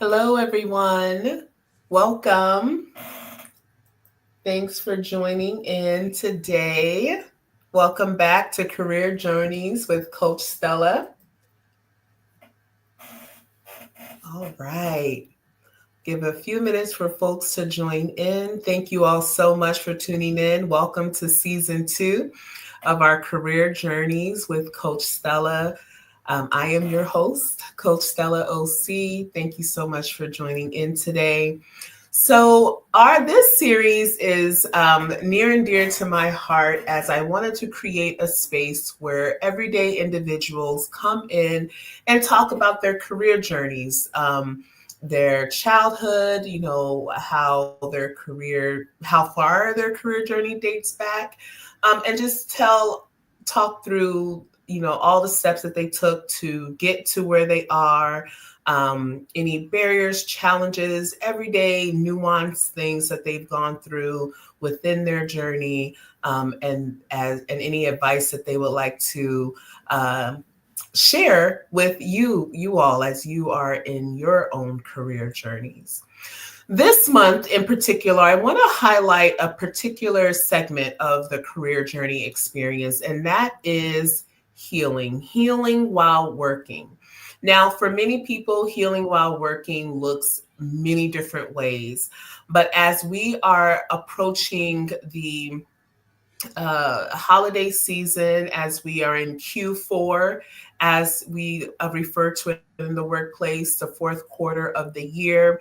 Hello, everyone. Welcome. Thanks for joining in today. Welcome back to Career Journeys with Coach Stella. All right. Give a few minutes for folks to join in. Thank you all so much for tuning in. Welcome to season 2 of our Career Journeys with Coach Stella. I am your host, Coach Stella OC. Thank you so much for joining in today. So, our this series is near and dear to my heart as I wanted to create a space where everyday individuals come in and talk about their career journeys, their childhood, how far their career journey dates back, and just talk through, all the steps that they took to get to where they are, any barriers, challenges, everyday nuanced things that they've gone through within their journey, and any advice that they would like to share with you all as you are in your own career journeys. This month in particular, I want to highlight a particular segment of the career journey experience, and that is healing while working. Now, for many people, healing while working looks many different ways. But as we are approaching the holiday season, as we are in Q4, as we refer to it in the workplace, the fourth quarter of the year,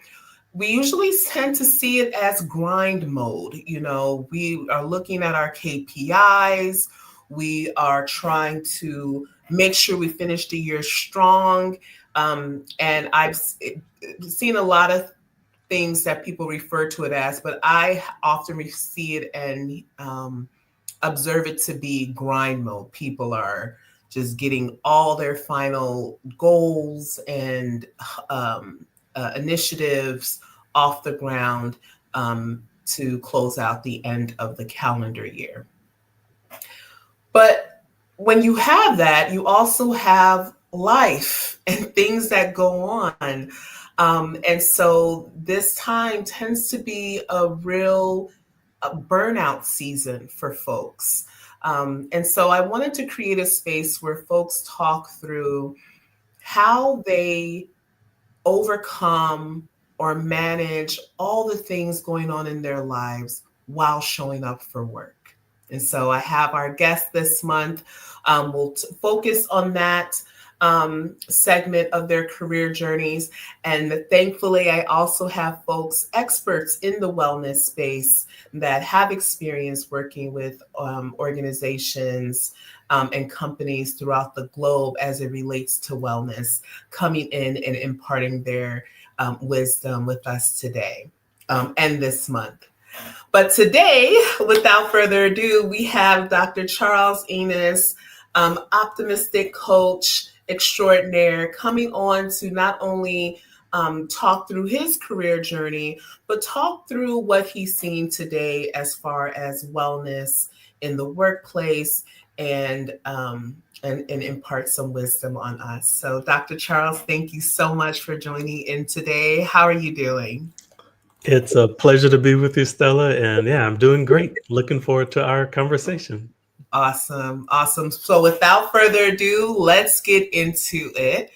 we usually tend to see it as grind mode. We are looking at our KPIs. We are trying to make sure we finish the year strong. And I've seen a lot of things that people refer to it as, but I often see it and observe it to be grind mode. People are just getting all their final goals and initiatives off the ground to close out the end of the calendar year. But when you have that, you also have life and things that go on. And so this time tends to be a real burnout season for folks. And so I wanted to create a space where folks talk through how they overcome or manage all the things going on in their lives while showing up for work. And so I have our guest this month. We'll focus on that segment of their career journeys. And thankfully, I also have folks, experts in the wellness space that have experience working with organizations and companies throughout the globe as it relates to wellness, coming in and imparting their wisdom with us today and this month. But today, without further ado, we have Dr. Charles Enos, optimistic coach extraordinaire, coming on to not only talk through his career journey, but talk through what he's seen today as far as wellness in the workplace and impart some wisdom on us. So, Dr. Charles, thank you so much for joining in today. How are you doing? It's a pleasure to be with you, Stella. And yeah, I'm doing great. Looking forward to our conversation. Awesome. Awesome. So without further ado, let's get into it.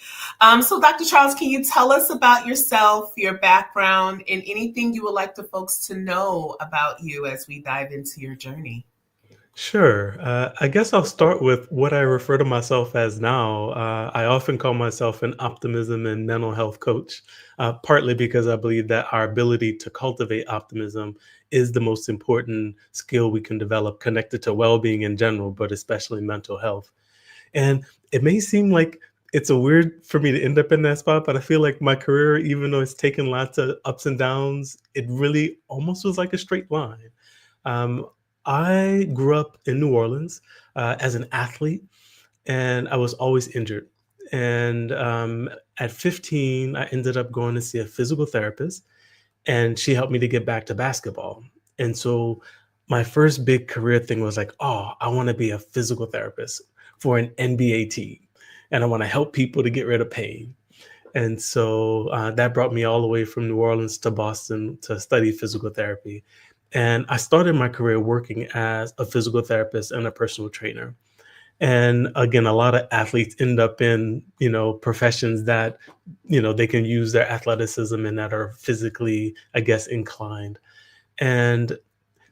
So Dr. Charles, can you tell us about yourself, your background, and anything you would like the folks to know about you as we dive into your journey? Sure. I guess I'll start with what I refer to myself as now. I often call myself an optimism and mental health coach, partly because I believe that our ability to cultivate optimism is the most important skill we can develop connected to well being in general, but especially mental health. And it may seem like it's a weird for me to end up in that spot, but I feel like my career, even though it's taken lots of ups and downs, it really almost was like a straight line. Um, I grew up in New Orleans as an athlete, and I was always injured. And at 15, I ended up going to see a physical therapist, and she helped me to get back to basketball. And so my first big career thing was like, oh, I want to be a physical therapist for an NBA team, and I want to help people to get rid of pain. And so that brought me all the way from New Orleans to Boston to study physical therapy. And I started my career working as a physical therapist and a personal trainer. And again, a lot of athletes end up in, professions that, they can use their athleticism and that are physically, I guess, inclined. And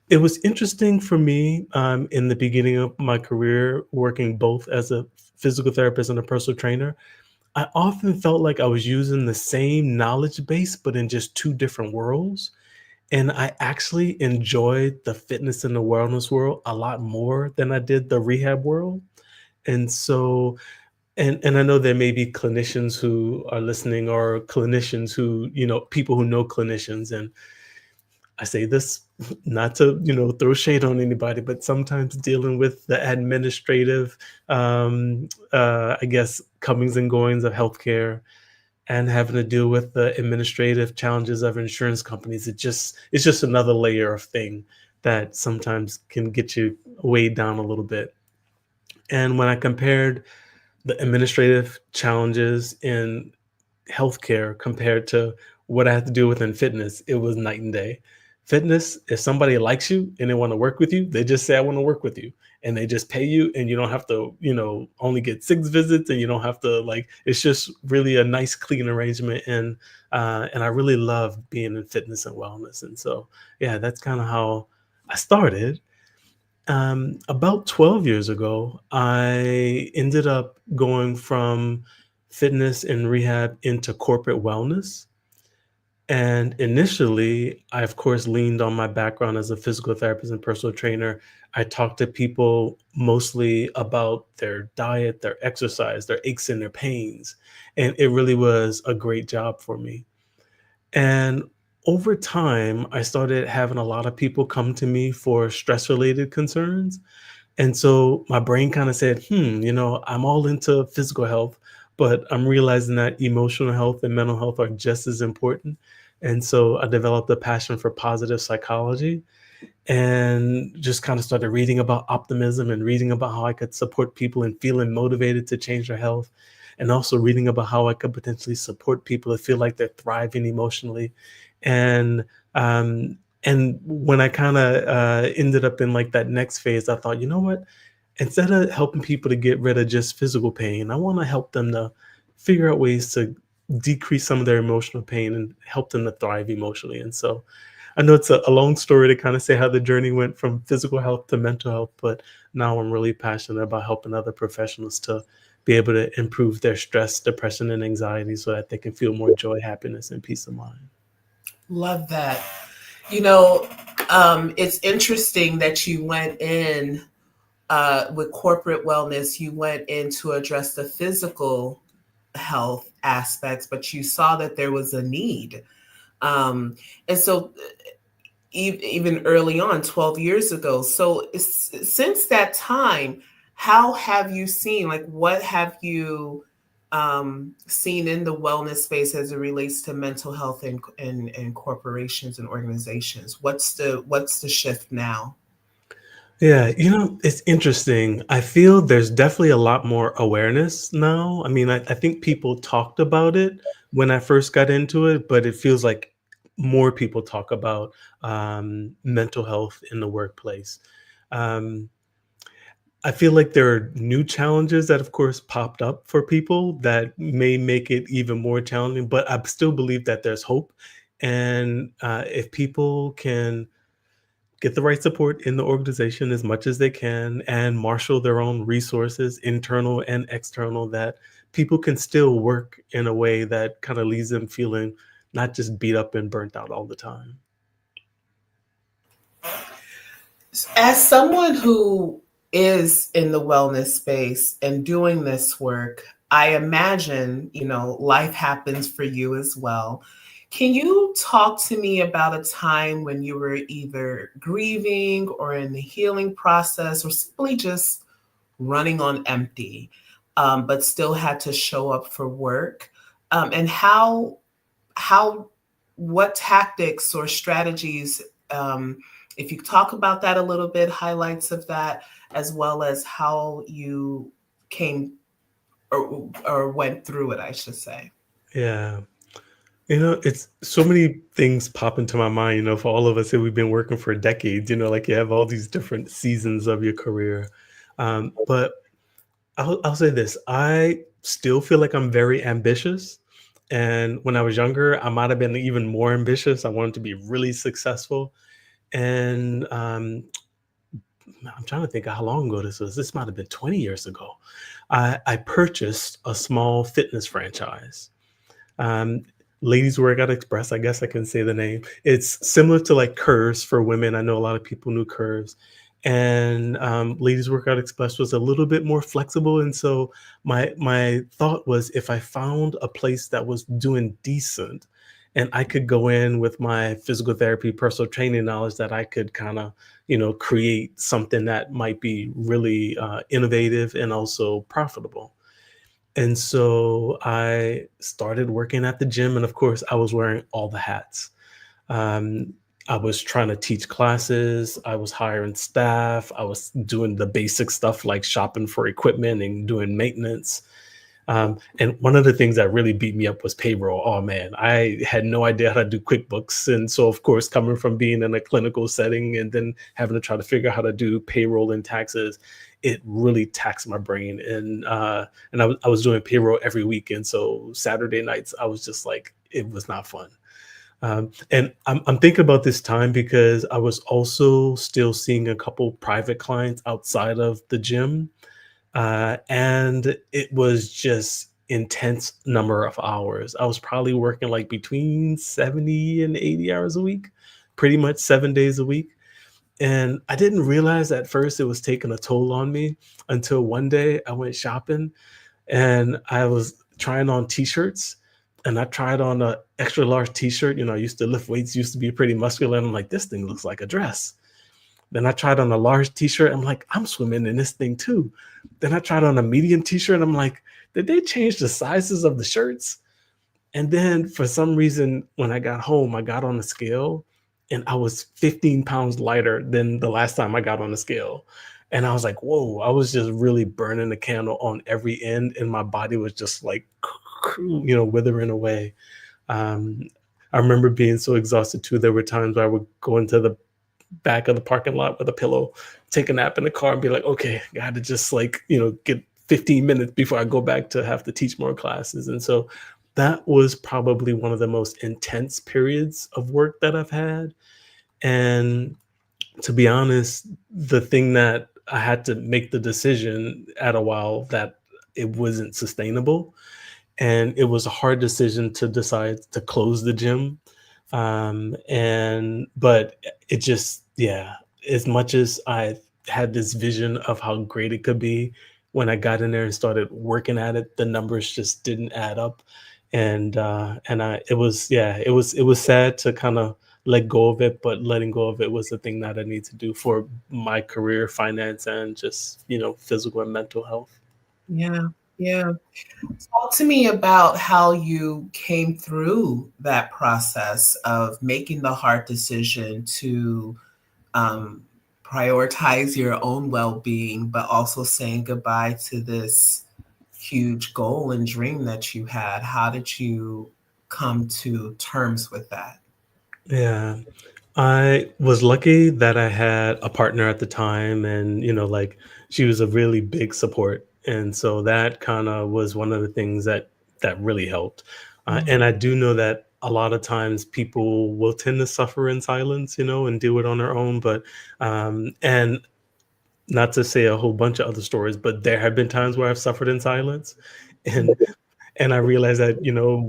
it was interesting for me in the beginning of my career, working both as a physical therapist and a personal trainer. I often felt like I was using the same knowledge base, but in just two different worlds. And I actually enjoyed the fitness and the wellness world a lot more than I did the rehab world. And so, and I know there may be clinicians who are listening, or clinicians who, people who know clinicians. And I say this not to, throw shade on anybody, but sometimes dealing with the administrative, I guess, comings and goings of healthcare, and having to deal with the administrative challenges of insurance companies, it's just another layer of thing that sometimes can get you weighed down a little bit. And when I compared the administrative challenges in healthcare compared to what I had to deal with in fitness, it was night and day. Fitness, if somebody likes you and they want to work with you, they just say, I want to work with you. And they just pay you, and you don't have to, only get 6 visits, and you don't have to, like, it's just really a nice, clean arrangement. And I really love being in fitness and wellness. And so, yeah, that's kind of how I started. About 12 years ago, I ended up going from fitness and rehab into corporate wellness. And initially, I, of course, leaned on my background as a physical therapist and personal trainer. I talked to people mostly about their diet, their exercise, their aches and their pains. And it really was a great job for me. And over time, I started having a lot of people come to me for stress related concerns. And so my brain kind of said, I'm all into physical health, but I'm realizing that emotional health and mental health are just as important. And so I developed a passion for positive psychology, and just kind of started reading about optimism and reading about how I could support people in feeling motivated to change their health, and also reading about how I could potentially support people to feel like they're thriving emotionally. And and when I kind of ended up in like that next phase, I thought, you know what? Instead of helping people to get rid of just physical pain, I want to help them to figure out ways to decrease some of their emotional pain and help them to thrive emotionally. And so I know it's a long story to kind of say how the journey went from physical health to mental health, but now I'm really passionate about helping other professionals to be able to improve their stress, depression, and anxiety so that they can feel more joy, happiness, and peace of mind. Love that. You know, it's interesting that you went in with corporate wellness, you went in to address the physical health aspects, but you saw that there was a need. Um, and so even early on, 12 years ago. So since that time, how have you seen, like, what have you seen in the wellness space as it relates to mental health in corporations and organizations? What's the shift now? Yeah, it's interesting. I feel there's definitely a lot more awareness now. I mean, I think people talked about it when I first got into it, but it feels like more people talk about mental health in the workplace. Um, I feel like there are new challenges that, of course, popped up for people that may make it even more challenging, but I still believe that there's hope. And if people can get the right support in the organization as much as they can and marshal their own resources, internal and external, that people can still work in a way that kind of leaves them feeling not just beat up and burnt out all the time. As someone who is in the wellness space and doing this work, I imagine, life happens for you as well. Can you talk to me about a time when you were either grieving or in the healing process or simply just running on empty, but still had to show up for work? And how what tactics or strategies, if you talk about that a little bit, highlights of that, as well as how you came or went through it, I should say. Yeah. It's so many things pop into my mind, for all of us that we've been working for decades, like you have all these different seasons of your career. But I'll say this, I still feel like I'm very ambitious. And when I was younger, I might have been even more ambitious. I wanted to be really successful. And I'm trying to think of how long ago this was. This might have been 20 years ago. I purchased a small fitness franchise. Um, Ladies Workout Express, I guess I can say the name. It's similar to like Curves for women. I know a lot of people knew Curves. And Ladies Workout Express was a little bit more flexible. And so my thought was if I found a place that was doing decent and I could go in with my physical therapy, personal training knowledge, that I could kind of, create something that might be really innovative and also profitable. And so I started working at the gym, and of course, I was wearing all the hats. Um, I was trying to teach classes, I was hiring staff, I was doing the basic stuff like shopping for equipment and doing maintenance. And one of the things that really beat me up was payroll. Oh man, I had no idea how to do QuickBooks. And so, of course, coming from being in a clinical setting and then having to try to figure out how to do payroll and taxes, it really taxed my brain. And I was doing payroll every week. And so Saturday nights, I was just like, it was not fun. And I'm thinking about this time because I was also still seeing a couple private clients outside of the gym, and it was just intense number of hours. I was probably working like between 70 and 80 hours a week, pretty much 7 days a week. And I didn't realize at first it was taking a toll on me until one day I went shopping and I was trying on t-shirts, and I tried on a extra large t-shirt. I used to lift weights, used to be pretty muscular, and I'm like, this thing looks like a dress. Then I tried on a large t-shirt. I'm like, I'm swimming in this thing too. Then I tried on a medium t-shirt. I'm like, did they change the sizes of the shirts? And then for some reason, when I got home, I got on the scale and I was 15 pounds lighter than the last time I got on the scale. And I was like, whoa, I was just really burning the candle on every end. And my body was just like, withering away. Um, I remember being so exhausted too. There were times where I would go into the back of the parking lot with a pillow, take a nap in the car, and be like, okay, I got to just like, get 15 minutes before I go back to have to teach more classes. And so that was probably one of the most intense periods of work that I've had. And to be honest, the thing that I had to make the decision at a while that it wasn't sustainable, and it was a hard decision to decide to close the gym. And but it just, yeah, as much as I had this vision of how great it could be, when I got in there and started working at it, the numbers just didn't add up. And I it was, yeah, it was sad to kind of let go of it, but letting go of it was the thing that I need to do for my career, finance, and just, physical and mental health. Yeah, yeah. Talk to me about how you came through that process of making the hard decision to um, prioritize your own well being, but also saying goodbye to this huge goal and dream that you had. How did you come to terms with that? Yeah. I was lucky that I had a partner at the time, and, like, she was a really big support, and so that kinda was one of the things that really helped. Mm. And I do know that a lot of times people will tend to suffer in silence, and do it on their own, but, and not to say a whole bunch of other stories, but there have been times where I've suffered in silence, and I realized that,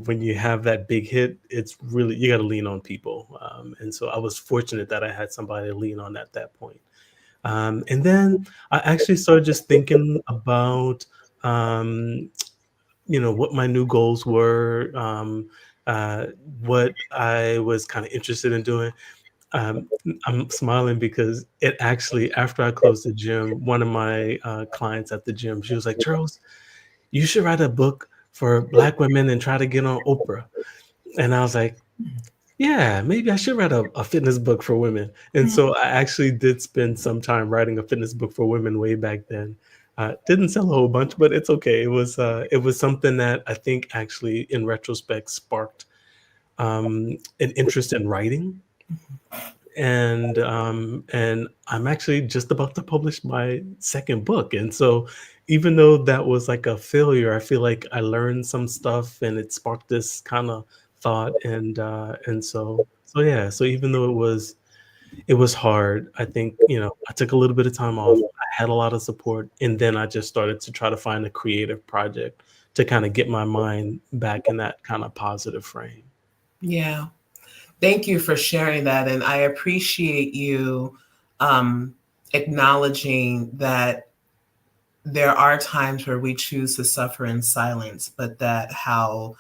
when you have that big hit, it's really, you got to lean on people. And so I was fortunate that I had somebody to lean on at that point. And then I actually started just thinking about, um, what my new goals were, uh, what I was kind of interested in doing. I'm smiling because it actually, after I closed the gym, one of my clients at the gym, she was like, Charles, you should write a book for Black women and try to get on Oprah. And I was like, yeah, maybe I should write a fitness book for women. And so I actually did spend some time writing a fitness book for women way back then. Didn't sell a whole bunch, but it's okay. It was something that I think actually, in retrospect, sparked an interest in writing, and I'm actually just about to publish my second book, and so even though that was like a failure, I feel like I learned some stuff, and it sparked this kind of thought, and so yeah. So even though it was hard, I think, I took a little bit of time off. I had a lot of support, and then I just started to try to find a creative project to kind of get my mind back in that kind of positive frame. Yeah. Thank you for sharing that. And I appreciate you um, acknowledging that there are times where we choose to suffer in silence, but that how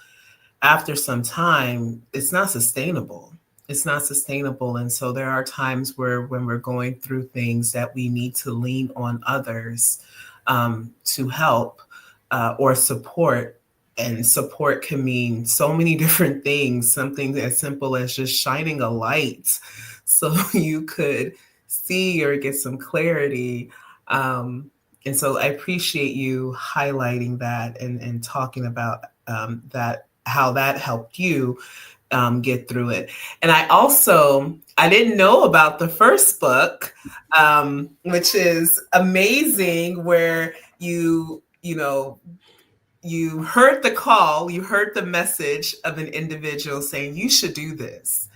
after some time, it's not sustainable. It's not sustainable. And so there are times where when we're going through things that we need to lean on others to help or support. And support can mean so many different things, something as simple as just shining a light so you could see or get some clarity. Um, and so I appreciate you highlighting that and talking about that, how that helped you get through it. And I didn't know about the first book, which is amazing, where you heard the call, you heard the message of an individual saying you should do this,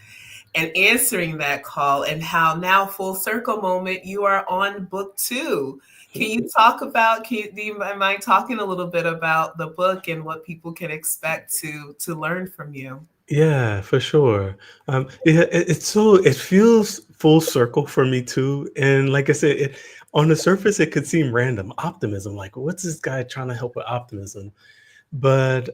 and answering that call, and how now, full circle moment, you are on book two. Can you talk about, do you mind talking a little bit about the book and what people can expect to learn from you? Yeah, for sure. Yeah, it feels full circle for me too. And like I said, on the surface, it could seem random. Optimism, like what's this guy trying to help with optimism? But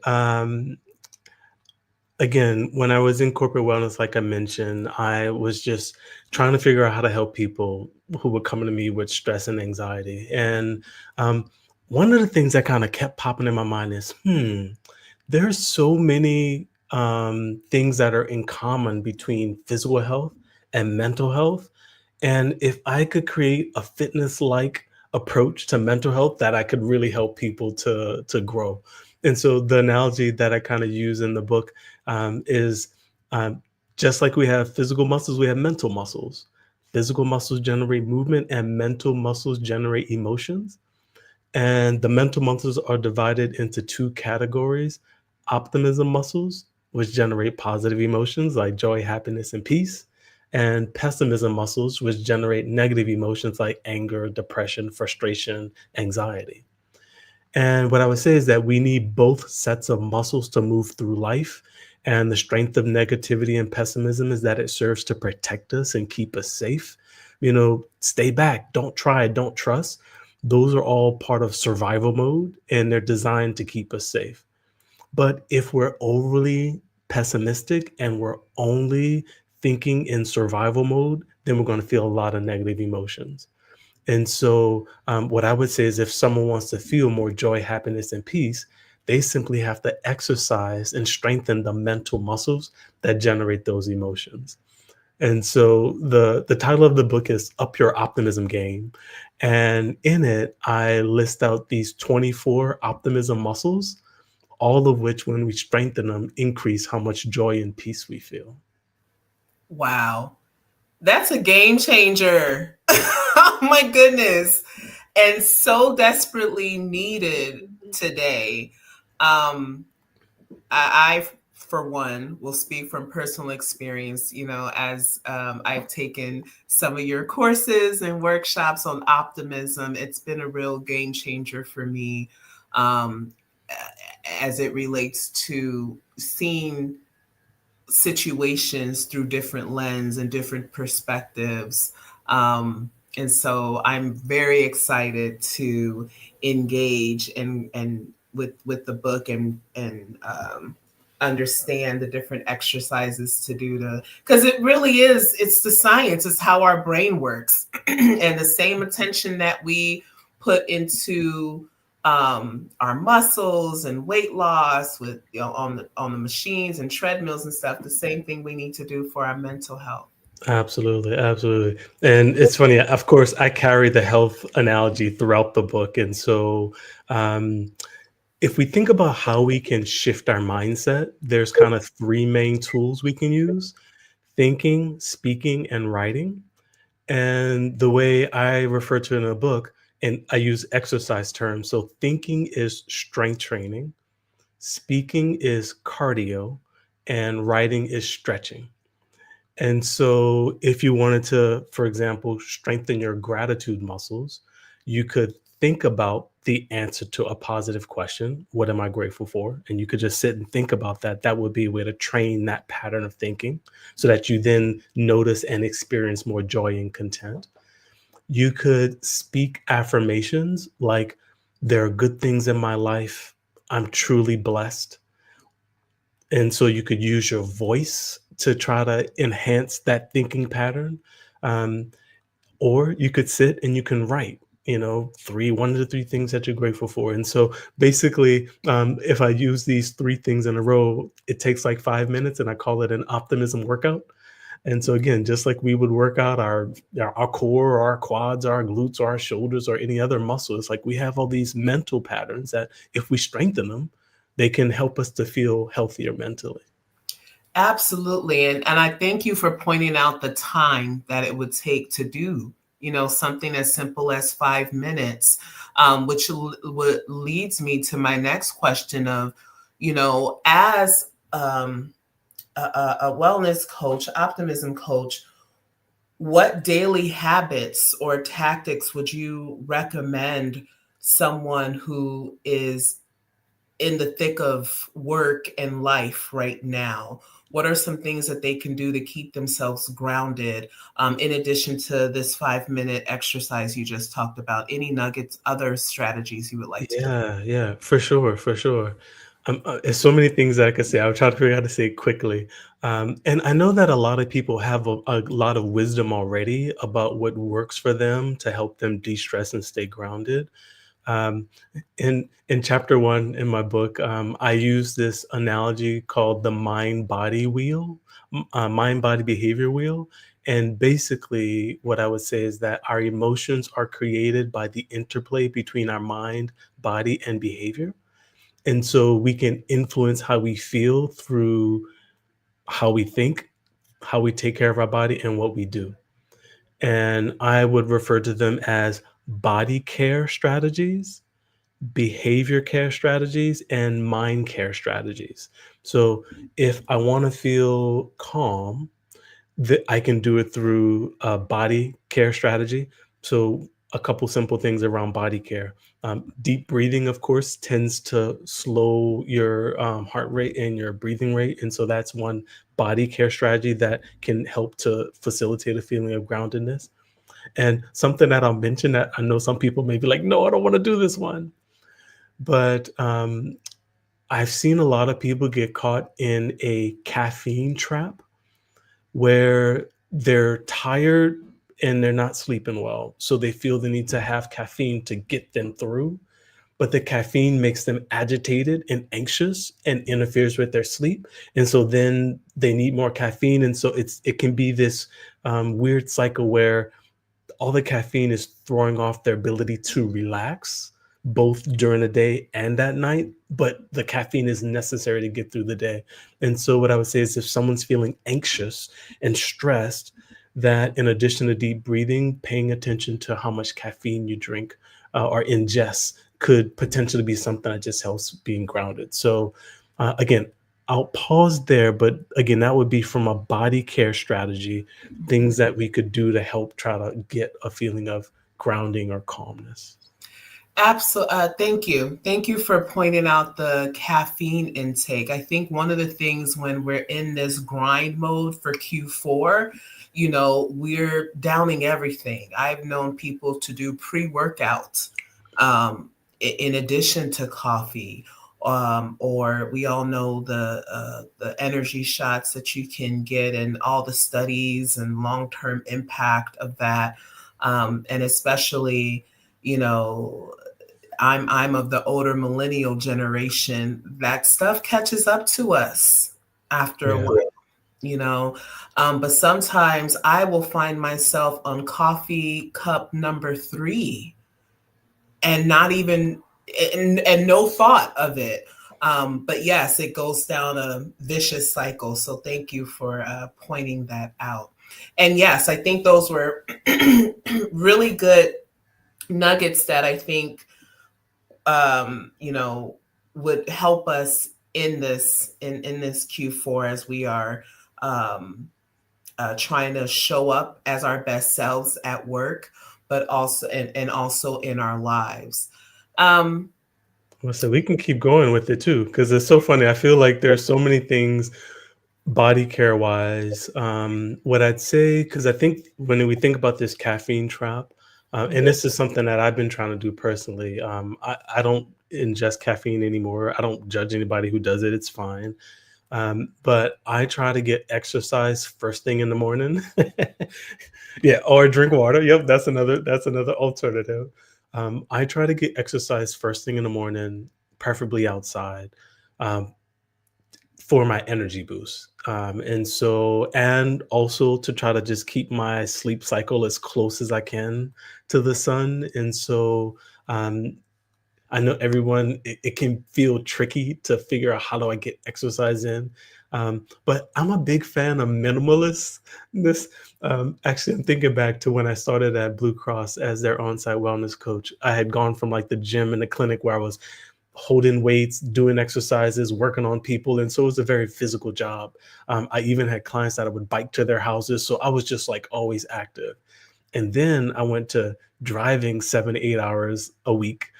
again, when I was in corporate wellness, like I mentioned, I was just trying to figure out how to help people who were coming to me with stress and anxiety. And one of the things that kind of kept popping in my mind is, there's so many things that are in common between physical health and mental health. And if I could create a fitness like approach to mental health, that I could really help people to grow. And so the analogy that I kind of use in the book is um, just like we have physical muscles, we have mental muscles. Physical muscles generate movement, and mental muscles generate emotions. And the mental muscles are divided into two categories: optimism muscles, which generate positive emotions like joy, happiness, and peace, and pessimism muscles, which generate negative emotions like anger, depression, frustration, anxiety. And what I would say is that we need both sets of muscles to move through life. And the strength of negativity and pessimism is that it serves to protect us and keep us safe. Stay back, don't try, don't trust. Those are all part of survival mode, and they're designed to keep us safe. But if we're overly pessimistic and we're only thinking in survival mode, then we're going to feel a lot of negative emotions. And so, what I would say is if someone wants to feel more joy, happiness, and peace, they simply have to exercise and strengthen the mental muscles that generate those emotions. And so, the title of the book is Up Your Optimism Game. And in it, I list out these 24 optimism muscles, all of which, when we strengthen them, increase how much joy and peace we feel. Wow. That's a game changer. Oh my goodness. And so desperately needed today. Um, I, for one, will speak from personal experience, as I've taken some of your courses and workshops on optimism. It's been a real game changer for me, um, as it relates to seeing situations through different lens and different perspectives. And so I'm very excited to engage and with the book and understand the different exercises to do, to because it really is, it's the science, it's how our brain works. And the same attention that we put into our muscles and weight loss with, on the machines and treadmills and stuff, the same thing we need to do for our mental health. Absolutely, absolutely. And it's funny, of course, I carry the health analogy throughout the book. And so, um, if we think about how we can shift our mindset, there's kind of three main tools we can use: thinking, speaking, and writing. And the way I refer to it in a book, and I use exercise terms. So, thinking is strength training, speaking is cardio, and writing is stretching. And so, if you wanted to, for example, strengthen your gratitude muscles, you could think about the answer to a positive question. What am I grateful for? And you could just sit and think about that. That would be a way to train that pattern of thinking so that you then notice and experience more joy and content. You could speak affirmations like, there are good things in my life. I'm truly blessed. And so you could use your voice to try to enhance that thinking pattern. Um, or you could sit and you can write, one of the three things that you're grateful for. And so basically, if I use these three things in a row, it takes like 5 minutes, and I call it an optimism workout. And so again, just like we would work out our core, or our quads, our glutes, or our shoulders, or any other muscle, it's like we have all these mental patterns that if we strengthen them, they can help us to feel healthier mentally. Absolutely. And I thank you for pointing out the time that it would take to do, something as simple as 5 minutes, which leads me to my next question of, as a wellness coach, optimism coach, what daily habits or tactics would you recommend someone who is in the thick of work and life right now? What are some things that they can do to keep themselves grounded, in addition to this 5 minute exercise you just talked about? Any nuggets, other strategies you would like to? Yeah, yeah, for sure, for sure. There's so many things that I could say. I'll try to figure out how to say it quickly. And I know that a lot of people have a lot of wisdom already about what works for them to help them de-stress and stay grounded. Um, in chapter one in my book, I use this analogy called the mind body wheel, mind body behavior wheel. And basically, what I would say is that our emotions are created by the interplay between our mind, body, and behavior. And so we can influence how we feel through how we think, how we take care of our body, and what we do. And I would refer to them as body care strategies, behavior care strategies, and mind care strategies. So if I want to feel calm, I can do it through a body care strategy. So a couple simple things around body care. Deep breathing, of course, tends to slow your heart rate and your breathing rate. And so that's one body care strategy that can help to facilitate a feeling of groundedness. And something that I'll mention that I know some people may be like, no, I don't want to do this one. But I've seen a lot of people get caught in a caffeine trap where they're tired and they're not sleeping well. So they feel the need to have caffeine to get them through. But the caffeine makes them agitated and anxious and interferes with their sleep. And so then they need more caffeine. And so it can be this weird cycle where all the caffeine is throwing off their ability to relax both during the day and at night, but the caffeine is necessary to get through the day. And so what I would say is, if someone's feeling anxious and stressed, that in addition to deep breathing, paying attention to how much caffeine you drink or ingest could potentially be something that just helps being grounded. So again, I'll pause there, but again, that would be from a body care strategy, things that we could do to help try to get a feeling of grounding or calmness. Absolutely. Thank you. Thank you for pointing out the caffeine intake. I think one of the things when we're in this grind mode for Q4, we're downing everything. I've known people to do pre-workout, in addition to coffee. Or we all know the energy shots that you can get, and all the studies and long-term impact of that. And especially, you know, I'm of the older millennial generation. That stuff catches up to us after a Yeah. while. you know. But sometimes I will find myself on coffee cup number three and not even and no thought of it. But yes, it goes down a vicious cycle. So thank you for pointing that out. And yes, I think those were really good nuggets that I think you know would help us in this Q4 as we are um, trying to show up as our best selves at work, but also and also in our lives. Um, Well, so we can keep going with it too, because it's so funny. I feel like there are so many things body care wise. What I'd say, because I think when we think about this caffeine trap, and yeah. this is something that I've been trying to do personally. I don't ingest caffeine anymore. I don't judge anybody who does it. It's fine. But I try to get exercise first thing in the morning. Yeah, or drink water. Yep, that's another alternative. I try to get exercise first thing in the morning, preferably outside, um, for my energy boost. And also to try to just keep my sleep cycle as close as I can to the sun. And so um, I know everyone, it can feel tricky to figure out how do I get exercise in. But I'm a big fan of minimalist. This Actually, I'm thinking back to when I started at Blue Cross as their on-site wellness coach. I had gone from like the gym and the clinic where I was holding weights, doing exercises, working on people, and so it was a very physical job. I even had clients that I would bike to their houses, so I was just like always active. And then I went to driving 7 to 8 hours a week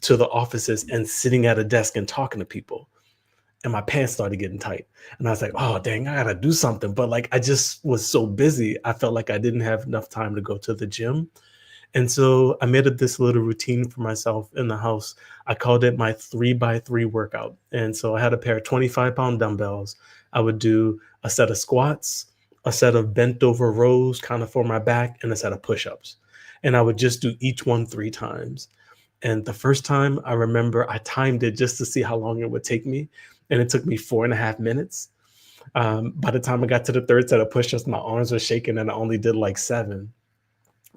to the offices and sitting at a desk and talking to people. And my pants started getting tight. And I was like, oh, dang, I gotta do something. But like, I just was so busy. I felt like I didn't have enough time to go to the gym. And so I made this little routine for myself in the house. I called it my 3 by 3 workout. And so I had a pair of 25-pound dumbbells. I would do a set of squats, a set of bent over rows, kind of for my back, and a set of push ups. And I would just do each one 3 times. And the first time I remember I timed it just to see how long it would take me. And it took me 4.5 minutes. By the time I got to the third set of push ups, my arms were shaking and I only did like seven.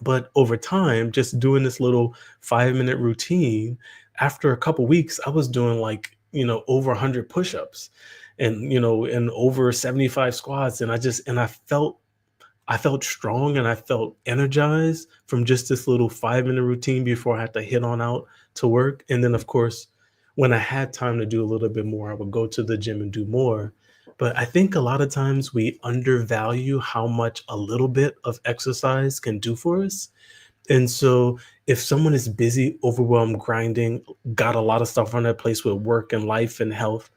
But over time, just doing this little 5 minute routine, after a couple weeks, I was doing like, over 100 push ups and over 75 squats. And I felt strong and I felt energized from just this little 5 minute routine before I had to head on out to work. And then, of course, when I had time to do a little bit more, I would go to the gym and do more. But I think a lot of times we undervalue how much a little bit of exercise can do for us. And so, if someone is busy, overwhelmed, grinding, got a lot of stuff on their place with work and life and health,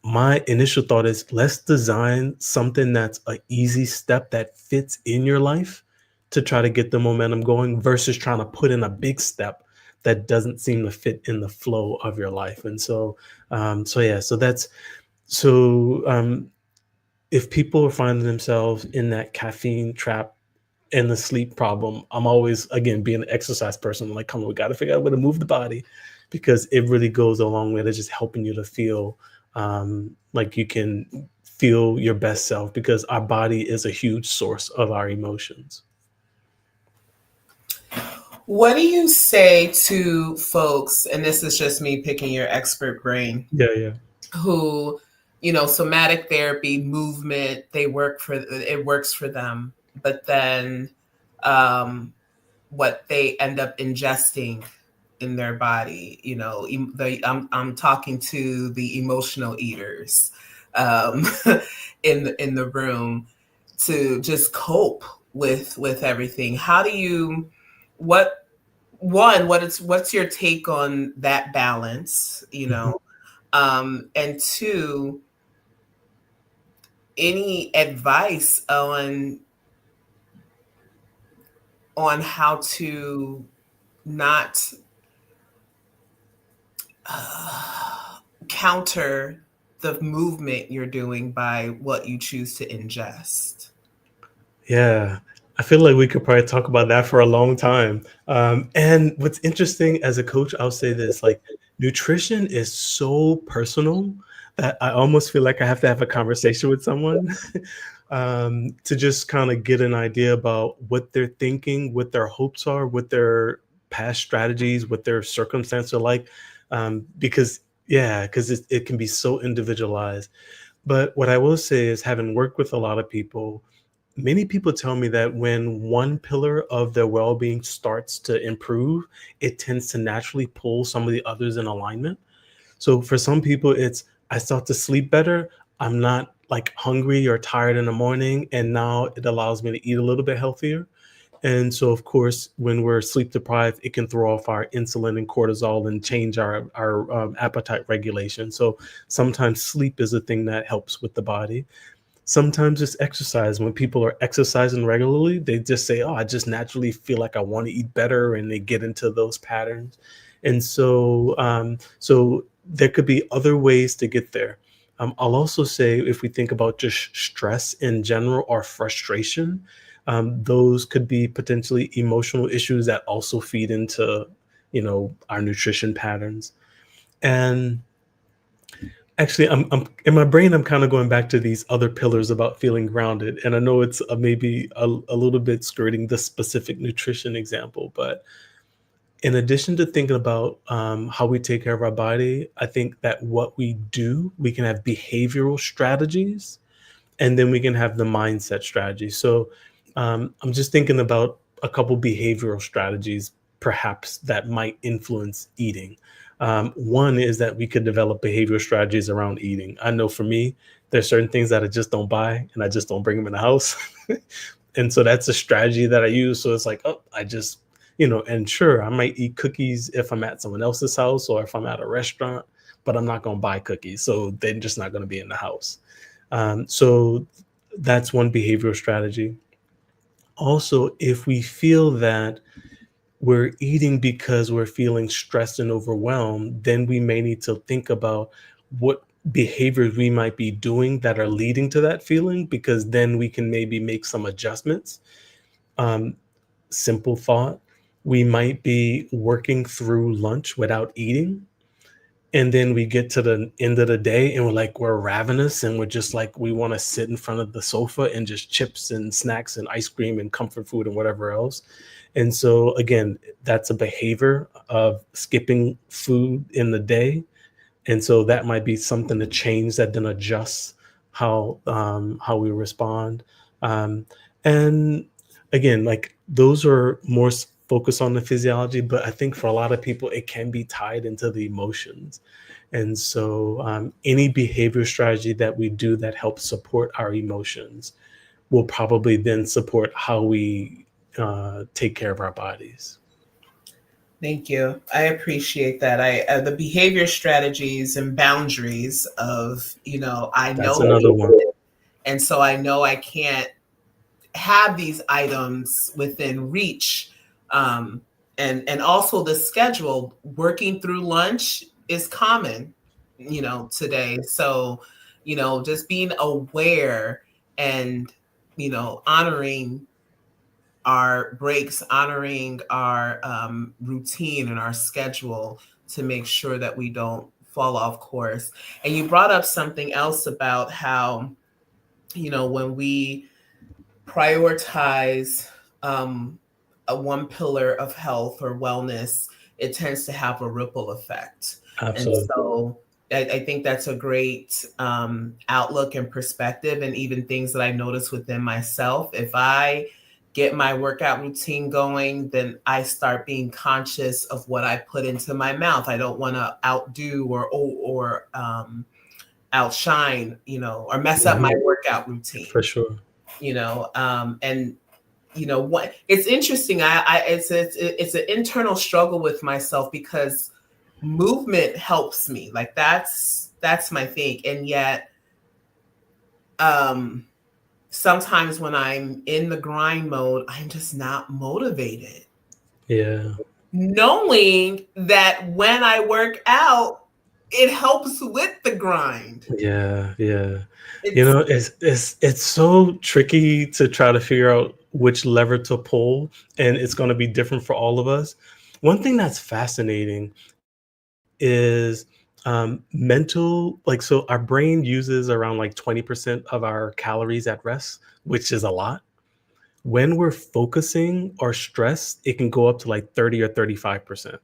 my initial thought is let's design something that's a easy step that fits in your life to try to get the momentum going versus trying to put in a big step that doesn't seem to fit in the flow of your life. And so yeah, so that's so if people are finding themselves in that caffeine trap and the sleep problem, I'm always, again, being an exercise person, I'm like, come on, we got to figure out a way to move the body because it really goes a long way to just helping you to feel like you can feel your best self because our body is a huge source of our emotions. What do you say to folks, and this is just me picking your expert brain, Yeah, yeah. who, somatic therapy, movement, it works for them, but then um, what they end up ingesting in their body, I'm talking to the emotional eaters um, in the room to just cope with everything. How do you what what's your take on that balance, Mhm. and two, any advice on how to not uh, counter the movement you're doing by what you choose to ingest? Yeah, I feel like we could probably talk about that for a long time. And what's interesting as a coach, I'll say this: like, nutrition is so personal that I almost feel like I have to have a conversation with someone to just kind of get an idea about what they're thinking, what their hopes are, what their past strategies, what their circumstances are like. Because, yeah, because it can be so individualized. But what I will say is, having worked with a lot of people, many people tell me that when one pillar of their well being starts to improve, it tends to naturally pull some of the others in alignment. So for some people, it's I start to sleep better. I'm not like hungry or tired in the morning. And now it allows me to eat a little bit healthier. And so, of course, when we're sleep deprived, it can throw off our insulin and cortisol and change our appetite regulation. So sometimes sleep is a thing that helps with the body. Sometimes it's exercise. When people are exercising regularly, they just say, "Oh, I just naturally feel like I want to eat better," and they get into those patterns. And so there could be other ways to get there. I'll also say, if we think about just stress in general or frustration, those could be potentially emotional issues that also feed into, our nutrition patterns. And actually, I'm in my brain, I'm kinda going back to these other pillars about feeling grounded, and I know it's, maybe a little bit skirting the specific nutrition example, but in addition to thinking about, how we take care of our body, I think that what we do, we can have behavioral strategies, and then we can have the mindset strategy. So I'm just thinking about a couple behavioral strategies, perhaps that might influence eating. One is that we could develop behavioral strategies around eating. I know for me, there's certain things that I just don't buy and I just don't bring them in the house. And so that's a strategy that I use. So it's like, oh, I just, and sure, I might eat cookies if I'm at someone else's house or if I'm at a restaurant, but I'm not going to buy cookies. So they're just not going to be in the house. So that's one behavioral strategy. Also, if we feel that we're eating because we're feeling stressed and overwhelmed, then we may need to think about what behaviors we might be doing that are leading to that feeling, because then we can maybe make some adjustments. Um, Simple thought, we might be working through lunch without eating, and then we get to the end of the day and we're ravenous and we're just like we want to sit in front of the sofa and just chips and snacks and ice cream and comfort food and whatever else. And so again, that's a behavior of skipping food in the day, and so that might be something to change, that then adjusts how we respond. um, and again, like, those are more focused on the physiology, but I think for a lot of people it can be tied into the emotions. And so any behavior strategy that we do that helps support our emotions will probably then support how we take care of our bodies. Thank you. I appreciate that. I the behavior strategies and boundaries of, I That's know, another one. and so I know I can't have these items within reach. Um, and also the schedule, working through lunch is common, today. So, just being aware and, honoring our breaks, honoring our routine and our schedule to make sure that we don't fall off course. And you brought up something else about how, when we prioritize um, a one pillar of health or wellness, it tends to have a ripple effect. And Absolutely. so I think that's a great outlook and perspective, and even things that I notice within myself. If I get my workout routine going, then I start being conscious of what I put into my mouth. I don't want to outdo or outshine, or mess up my Mhm. workout For routine, sure. and what it's interesting. It's an internal struggle with myself because movement helps me. Like that's my thing, and yet um, sometimes when I'm in the grind mode, I'm just not motivated. Yeah. Knowing that when I work out, it helps with the grind. Yeah, yeah. It's It's so tricky to try to figure out which lever to pull, and it's gonna be different for all of us. One thing that's fascinating is Mental, like, so our brain uses around like 20% of our calories at rest, which is a lot. When we're focusing or stressed, it can go up to like 30 or 35%.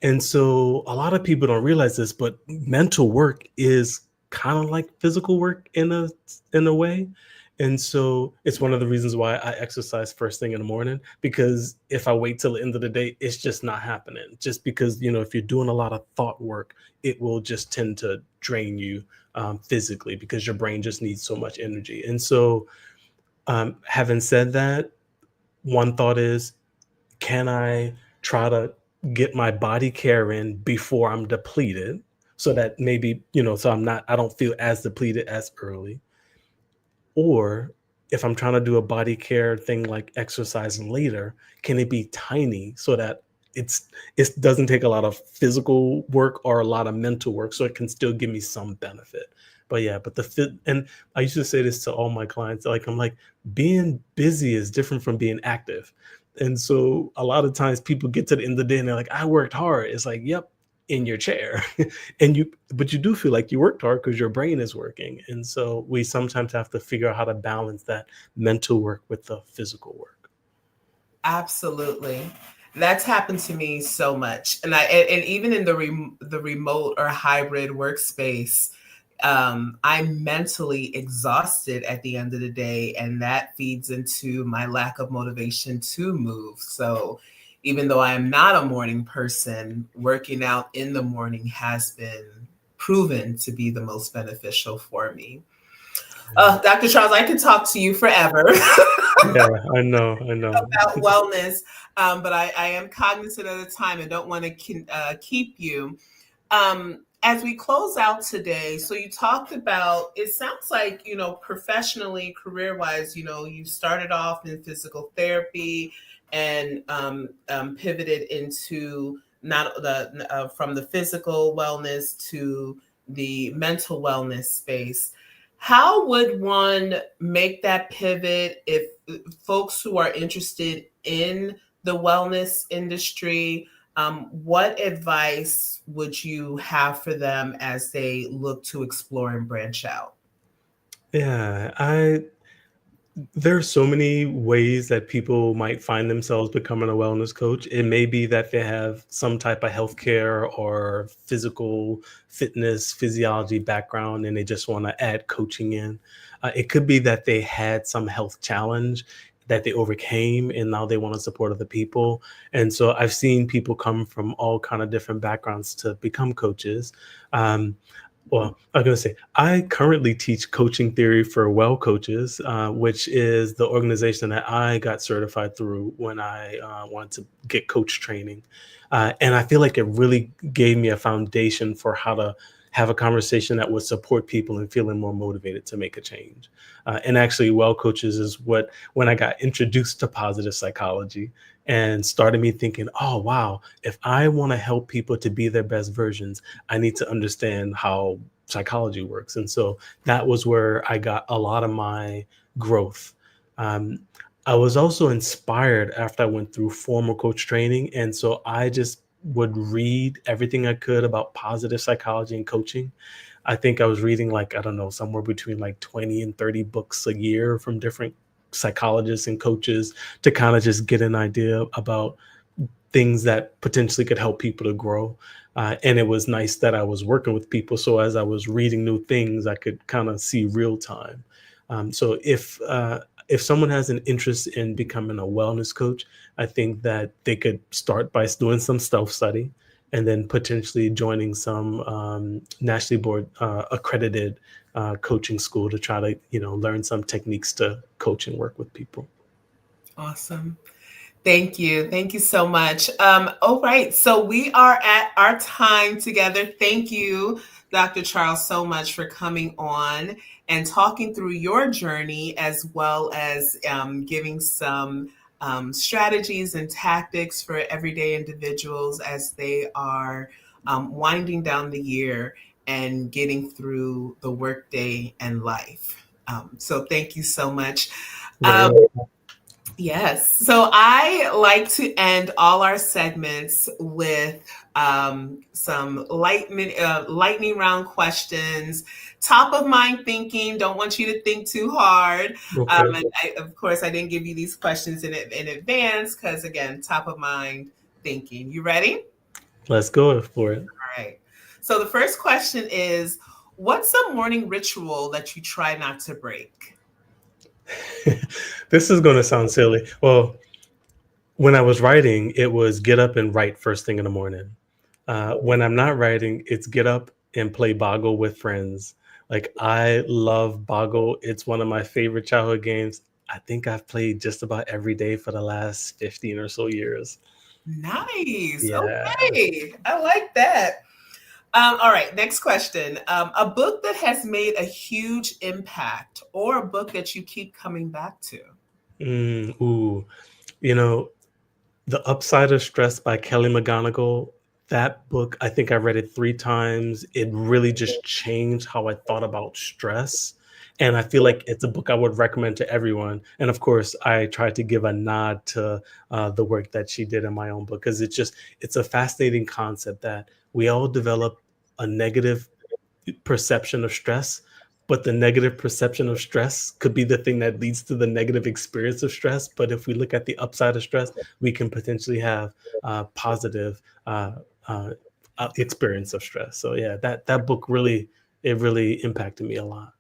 And so a lot of people don't realize this, but mental work is kind of like physical work in a way. And so it's one of the reasons why I exercise first thing in the morning, because if I wait till the end of the day, it's just not happening. Just because, if you're doing a lot of thought work, it will just tend to drain you physically, because your brain just needs so much energy. And so, having said that, one thought is, can I try to get my body care in before I'm depleted, so that maybe, so I don't feel as depleted as early? Or if I'm trying to do a body care thing like exercise later, can it be tiny so that it doesn't take a lot of physical work or a lot of mental work, so it can still give me some benefit? But yeah, but the fit, and I used to say this to all my clients, like, I'm like, being busy is different from being active. And so a lot of times people get to the end of the day and they're like, I worked hard. It's like, yep, in your chair. But you do feel like you worked hard because your brain is working. And so we sometimes have to figure out how to balance that mental work with the physical work. Absolutely. That's happened to me so much. And even in the remote or hybrid workspace, I'm mentally exhausted at the end of the day, and that feeds into my lack of motivation to move. So even though I am not a morning person, working out in the morning has been proven to be the most beneficial for me. Dr. Charles, I could talk to you forever Yeah, I know, I know. about wellness, but I am cognizant of the time and don't want to keep you. As we close out today, so you talked about, it sounds like, professionally, career wise, you started off in physical therapy and pivoted into not the from the physical wellness to the mental wellness space. How would one make that pivot if folks who are interested in the wellness industry? What advice would you have for them as they look to explore and branch out? Yeah, there are so many ways that people might find themselves becoming a wellness coach. It may be that they have some type of healthcare or physical fitness, physiology background, and they just want to add coaching in. It could be that they had some health challenge that they overcame, and now they want to support other people. And so I've seen people come from all kind of different backgrounds to become coaches. Um, well, I was going to say, I currently teach coaching theory for well coaches, which is the organization that I got certified through when I wanted to get coach training. And I feel like it really gave me a foundation for how to have a conversation that would support people in feeling more motivated to make a change. And actually, well coaches is when I got introduced to positive psychology and started me thinking, oh, wow, if I want to help people to be their best versions, I need to understand how psychology works. And so that was where I got a lot of my growth. Um, I was also inspired after I went through formal coach training. And so I just would read everything I could about positive psychology and coaching. I think I was reading, like, I don't know, somewhere between like 20 and 30 books a year from different psychologists and coaches to kind of just get an idea about things that potentially could help people to grow. And it was nice that I was working with people. So as I was reading new things, I could kind of see real time. So if someone has an interest in becoming a wellness coach, I think that they could start by doing some self study and then potentially joining some nationally board accredited coaching school to try to learn some techniques to coach and work with people. Awesome. Thank you. Thank you so much. All right. So we are at our time together. Thank you, Dr. Charles, so much for coming on and talking through your journey, as well as giving some strategies and tactics for everyday individuals as they are winding down the year and getting through the workday and life. So thank you so much. Very Um, well. Yes. So I like to end all our segments with some lightning round questions, top of mind thinking. Don't want you to think too hard. Okay, Of course, I didn't give you these questions in advance because, again, top of mind thinking. You ready? let's go for it. All right. So the first question is, what's a morning ritual that you try not to break? This is going to sound silly. Well, when I was writing, it was get up and write first thing in the morning. When I'm not writing, it's get up and play Boggle with friends. Like I love Boggle. It's one of my favorite childhood games. I think I've played just about every day for the last 15 or so years. Nice. Yeah. Okay. I like that. All right. Next question. A book that has made a huge impact or a book that you keep coming back to? Ooh. You know, The Upside of Stress by Kelly McGonigal, that book, I think I read it 3 times. It really just changed how I thought about stress, and I feel like it's a book I would recommend to everyone, and of course, I tried to give a nod to, the work that she did in my own book because it's a fascinating concept that we all develop a negative perception of stress, but the negative perception of stress could be the thing that leads to the negative experience of stress. But if we look at the upside of stress, we can potentially have positive uh, uh, experience of stress. So yeah, that book really it really impacted me a lot.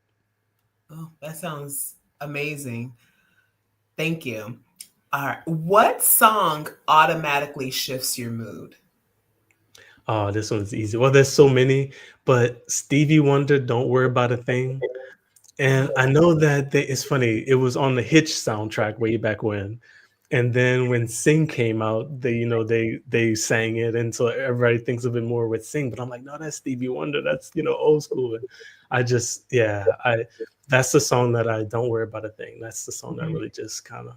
Oh, that sounds amazing. Thank you. All right. What song automatically shifts your mood? Oh, this one's easy. Well, there's so many, but Stevie Wonder, "Don't Worry About a Thing." And I know that it's funny, it was on the Hitch soundtrack way back when, and then when Sing came out, they sang it, and so everybody thinks of it more with Sing, but I'm like, "No, that's Stevie Wonder, that's, old school." And I just yeah, I that's the song that I don't worry about a thing. That's the song that Mhm. really just kinda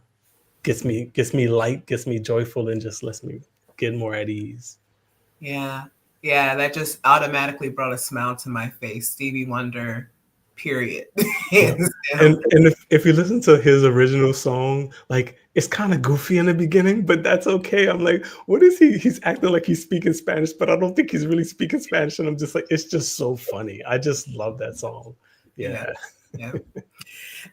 gets me light, gets me joyful, and just lets me get more at ease. Yeah. Yeah. That just automatically brought a smile to my face. Stevie Wonder, period. Yeah. Hands down. And if you listen to his original song, like, it's kinda goofy in the beginning, but that's okay. I'm like, "What is he?" He's acting like he's speaking Spanish, but I don't think he's really speaking Spanish, and I'm just like, it's just so funny. I just love that song. Yeah. Yeah.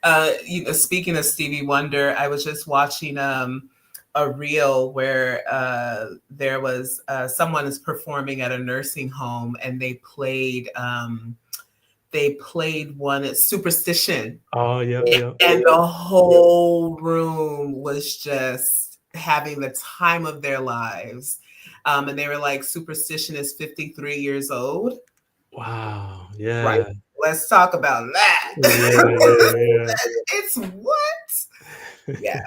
Yeah. Speaking of Stevie Wonder, I was just watching a reel where there was someone is performing at a nursing home, and they played one at Superstition, Oh, yep, yep. and the whole room was just having the time of their lives. And they were like, Superstition is 53 years old. Wow, Right. yeah. Let's talk about Yeah, that. yeah, yeah. It's what? Yeah.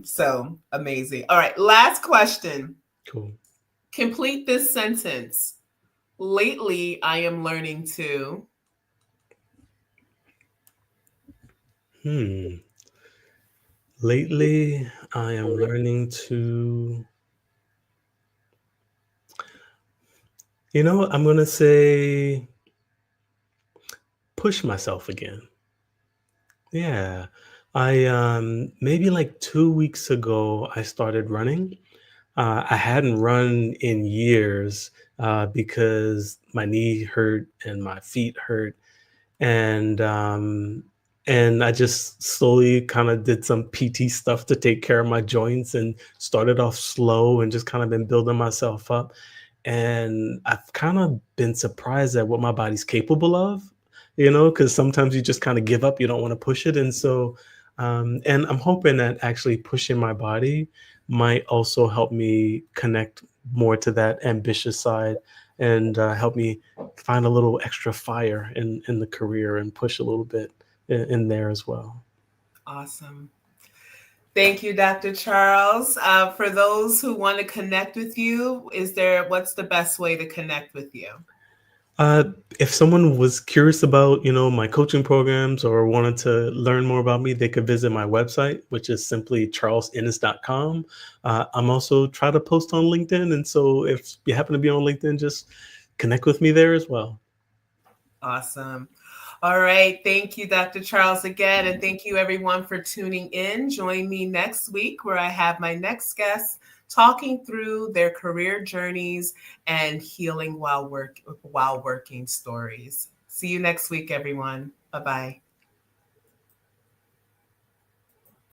So amazing. All right, last question. Cool. Complete this sentence. Lately, I am learning to. Hmm. Lately, I am learning to I'm gonna say push myself again. Yeah. Maybe like 2 weeks ago, I started running. I hadn't run in years, because my knee hurt and my feet hurt, and I just slowly kind of did some PT stuff to take care of my joints and started off slow and just kind of been building myself up. And I've kind of been surprised at what my body's capable of, because sometimes you just kind of give up, you don't want to push it. And so, and I'm hoping that actually pushing my body might also help me connect more to that ambitious side and help me find a little extra fire in the career and push a little bit in there as well. Awesome. Thank you, Dr. Charles. For those who want to connect with you, what's the best way to connect with you? Uh, if someone was curious about, my coaching programs or wanted to learn more about me, they could visit my website, which is simply charlesinnes.com. I'm also try to post on LinkedIn, and so if you happen to be on LinkedIn, just connect with me there as well. Awesome. All right. Thank you, Dr. Charles, again. And thank you, everyone, for tuning in. Join me next week where I have my next guest talking through their career journeys and healing while working stories. See you next week, everyone. Bye bye.